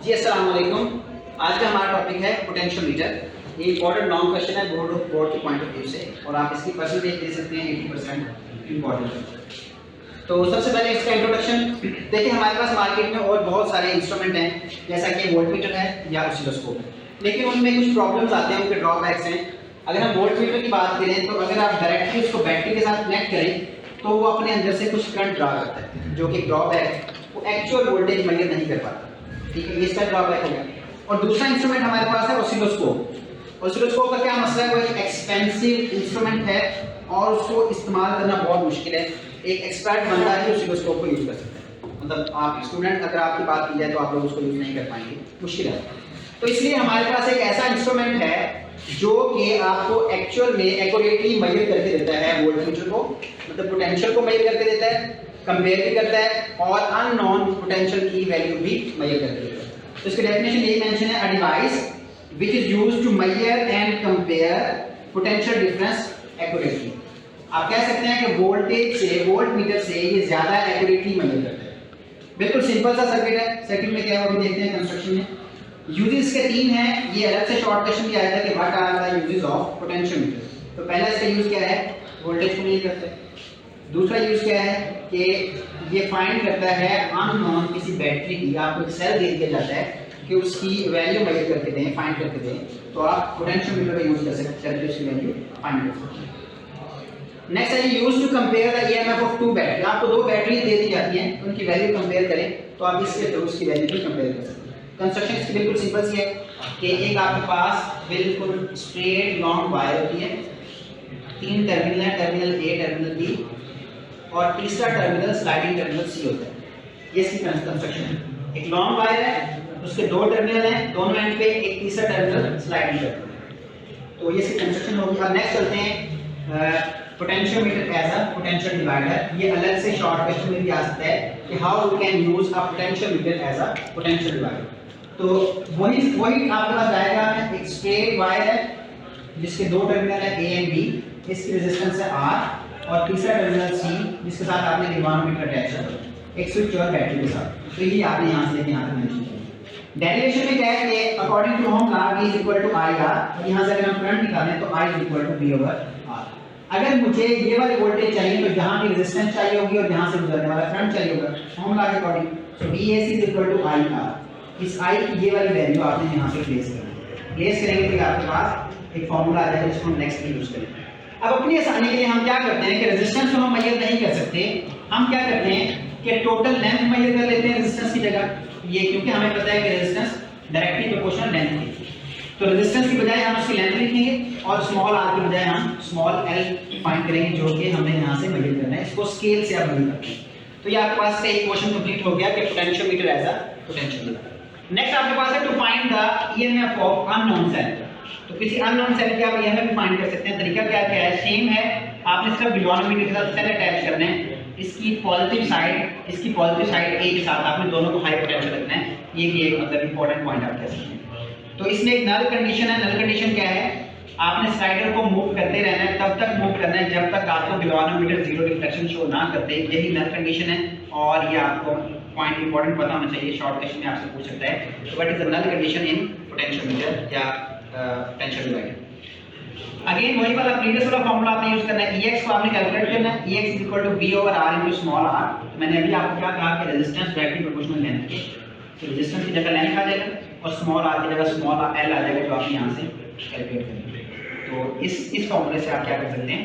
जी अस्सलाम वालेकुम। आज का हमारा टॉपिक है पोटेंशियल मीटर। ये इंपॉर्टेंट लॉन्ग क्वेश्चन है बोर्ड के पॉइंट ऑफ व्यू से, और आप इसकी परसेंटेज दे सकते हैं 80% इंपॉर्टेंट। तो सबसे पहले इसका इंट्रोडक्शन देखिए। हमारे पास मार्केट में और बहुत सारे इंस्ट्रूमेंट हैं, जैसा कि वोल्टमीटर है या ऑसिलोस्कोप है, लेकिन उनमें कुछ प्रॉब्लम्स आते हैं, उनके ड्रॉबैक्स हैं। अगर हम वोल्टमीटर की बात करें तो अगर आप डायरेक्टली उसको बैटरी के साथ कनेक्ट करें तो वो अपने अंदर से कुछ करंट ड्रा करता है, जो कि ड्रॉबैक है, वो एक्चुअल वोल्टेज मेजर नहीं कर पाता। ठीक है, ये इसका ड्रॉबैक हो गया। और दूसरा इंस्ट्रूमेंट हमारे पास है ऑसिलोस्कोप। ऑसिलोस्कोप का क्या मसला है, वो एक एक्सपेंसिव इंस्ट्रूमेंट है और उसको इस्तेमाल करना बहुत मुश्किल है। एक एक्सपर्ट बंदा ही ऑसिलोस्कोप को यूज कर सकता है, मतलब आप स्टूडेंट अगर आपकी बात की जाए तो आप लोग उसको यूज नहीं कर पाएंगे, मुश्किल है। तो इसलिए हमारे पास एक ऐसा इंस्ट्रूमेंट है जो कि आपको एक्चुअल में एक्यूरेटली मेजर करके देता है वोल्टमीटर को, मतलब पोटेंशियल को मेजर करके देता है, कंपेयर भी करता है और अननोन पोटेंशियल की वैल्यू भी मेजर करके देता है। तो इसकी डेफिनेशन यही मेंशन है, a device which is used to measure and compare potential difference accurately. आप कह सकते हैं कि वोल्टेज से, वोल्टमीटर से ये ज्यादा एक्यूरेटली मेजर करता है। बिल्कुल सिंपल सा सर्किट है। सर्किट में क्या है वो देखते हैं कंस्ट्रक्शन में। यूजेस के 3 हैं, ये अलग से शॉर्ट क्वेश्चन भी आया था कि what are the uses of potentiometer. तो पहला इसका यूज क्या है, वोल्टेज को मेजर करता है। दूसरा यूज क्या है कि ये फाइंड करता है अननोन किसी बैटरी की, आपको एक सेल दे दिया जाता है कि उसकी वैल्यू मेजर करके दें, फाइंड करके दें, तो आप पोटेंशियोमीटर का यूज कर सकते हैं उसकी वैल्यू फाइंड कर सकते हैं। नेक्स्ट है use to compare the EMF of two battery. आपको दो बैटरी दे दी जाती हैं, उनकी वैल्यू कंपेयर करें तो आप इसके थ्रू उसकी वैल्यू भी कंपेयर कर सकते हैं। कंस्ट्रक्शन इसकी बिल्कुल सिंपल सी है कि एक आपके पास बिल्कुल स्ट्रेट लॉन्ग वायर होती है, 3 टर्मिनल है, टर्मिनल ए, टर्मिनल बी और तीसरा टर्मिनल स्लाइडिंग टर्मिनल सी होता है। ये इसकी कंस्ट्रक्शन है। एक लॉन्ग वायर है, उसके 2 टर्मिनल हैं, दोनों एंड पे एक तीसरा टर्मिनल स्लाइडिंग टर्मिनल। तो ये इसकी कंस्ट्रक्शन होगी। अब नेक्स्ट चलते हैं potentiometer as a potential divider. ये अलग से शॉर्ट क्वेश्चन में भी आ सकता है कि how we can use a potentiometer as a potential divider. तो वही आपके पास डायग्राम है। एक स्ट्रेट वायर है जिसके 2 टर्मिनल है ए एंड बी, इसकी रेजिस्टेंस है आर और तीसरा टर्मिनल सी जिसके साथ आपने रिवानोमीटर अटैच है, एक स्विच और बैटरी के साथ। तो ये आपने यहाँ से लेके यहाँ तक मेंशन किया। डेरिवेशन में क्या है कि according to Ohm law V is equal to I R, और यहाँ से अगर हम करंट निकालें तो I is equal to V over R. अगर मुझे ये वाली वोल्टेज चाहिए तो जहाँ की रेजिस्टेंस चाहिए होगी और जहाँ से गुजरने वाला करंट चाहिए होगा ओम लॉ के according, so VAC is equal to I R. इस I की ये वाली वैल्यू आपने यहाँ से प्लेस करनी। प्लेस करेंगे तो आपके पास एक फार्मूला आ जाएगा जिसको हम नेक्स्ट में यूज करेंगे। अब अपनी आसानी के लिए हम क्या करते हैं कि रेजिस्टेंस को हम मेजर नहीं कर सकते, हम क्या करते हैं कि टोटल लेंथ मेजर कर लेते हैं रेजिस्टेंस की जगह। ये क्योंकि हमें पता है कि रेजिस्टेंस डायरेक्टली प्रोपोर्शनल लेंथ है, तो रेजिस्टेंस की बजाय हम उसकी लेंथ लिखेंगे और स्मॉल r की बजाय हम स्मॉल l फाइंड करेंगे, जो कि हमने यहाँ से मेजर करना है। इसको स्केल से आप मेजर करते हैं। तो ये आपके पास से एक क्वेश्चन कंप्लीट हो गया कि potentiometer as a potential. Next आपके पास है to find the EMF of unknown cell. तो किसी अननोन सेल की आप ईएमएफ फाइंड कर सकते हैं। तरीका क्या है, सेम है। आपने सिर्फ गैल्वेनोमीटर के साथ सेल अटैच करना है, इसकी पॉजिटिव साइड, इसकी पॉजिटिव साइड ए के साथ आपने दोनों को हाई पोटेंशियल रखना है। ये भी एक मतलब इंपॉर्टेंट पॉइंट आप कह सकते हैं। तो इसमें एक नल कंडीशन है। नल कंडीशन क्या है, आपने स्लाइडर को मूव करते रहना है, तब तक मूव करना है जब तक आपको गैल्वेनोमीटर जीरो डिफ्लेक्शन शो ना करते। यही नल कंडीशन है और ये आपको पॉइंट इंपॉर्टेंट पता होना चाहिए, शॉर्ट क्वेश्चन में आपसे पूछ सकता है। तो what is the null condition in potentiometer या पोटेंशियल डिवाइडर। अगेन वही वाला प्रीवियस वाला फार्मूला आपने यूज करना है। Ex को आपने कैलकुलेट करना है। Ex is equal to V over R into small r। मैंने अभी आपको क्या कहा कि रेजिस्टेंस डायरेक्टली प्रोपोर्शनल लेंथ के, तो रेजिस्टेंस की जगह लेंथ आ जाएगा और स्मॉल r की जगह स्मॉल l आ जाएगा, जो आप यहां से कैलकुलेट करेंगे। तो इस फार्मूले से आप क्या कर सकते हैं,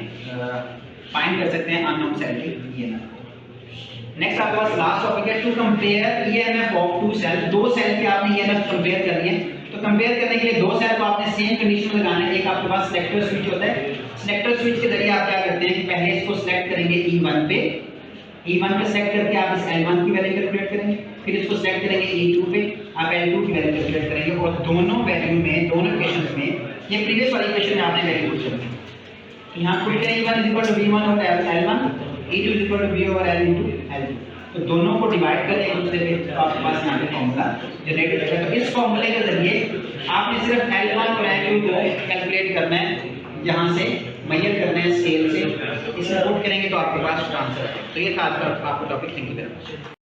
फाइंड कर सकते हैं अननोन सेल की ईएमएफ। नेक्स्ट आपके पास लास्ट टॉपिक है to compare EMF of two cell. दो सेल की आपने ईएमएफ कंपेयर करनी है। तो कंपेयर करने के लिए दो सेल को आपने सेम कंडीशन में लगाना है। एक आपके पास सिलेक्टर स्विच होता है। सिलेक्टर स्विच के जरिए आप क्या करते हैं कि पहले इसको सिलेक्ट करेंगे E1 पे, E1 पे सेलेक्ट करके आप इस L1 की वैल्यू कैलकुलेट करेंगे, फिर इसको सेलेक्ट करेंगे E2 पे, आप L2 की वैल्यू कैलकुलेट करेंगे और दोनों वैल्यू में, दोनों इक्वेशंस में, ये प्रीवियस वाली इक्वेशन में आपने वैल्यू पुट करनी है। यहां पुट करें E1 V1 और L1, E2 V over L into L2। तो दोनों को डिवाइड करें एक दूसरे पे, तो आपके पास यहाँ पे फॉर्मूला जनरेट हो जाएगा। तो इस फॉर्मूले के जरिए आपने सिर्फ L1 और L2 को कैलकुलेट करना है, यहाँ से मेजर करना है स्केल से, इसमें पुट करेंगे तो आपके पास आंसर है। तो ये था आज का आपका topic. Thank you very much.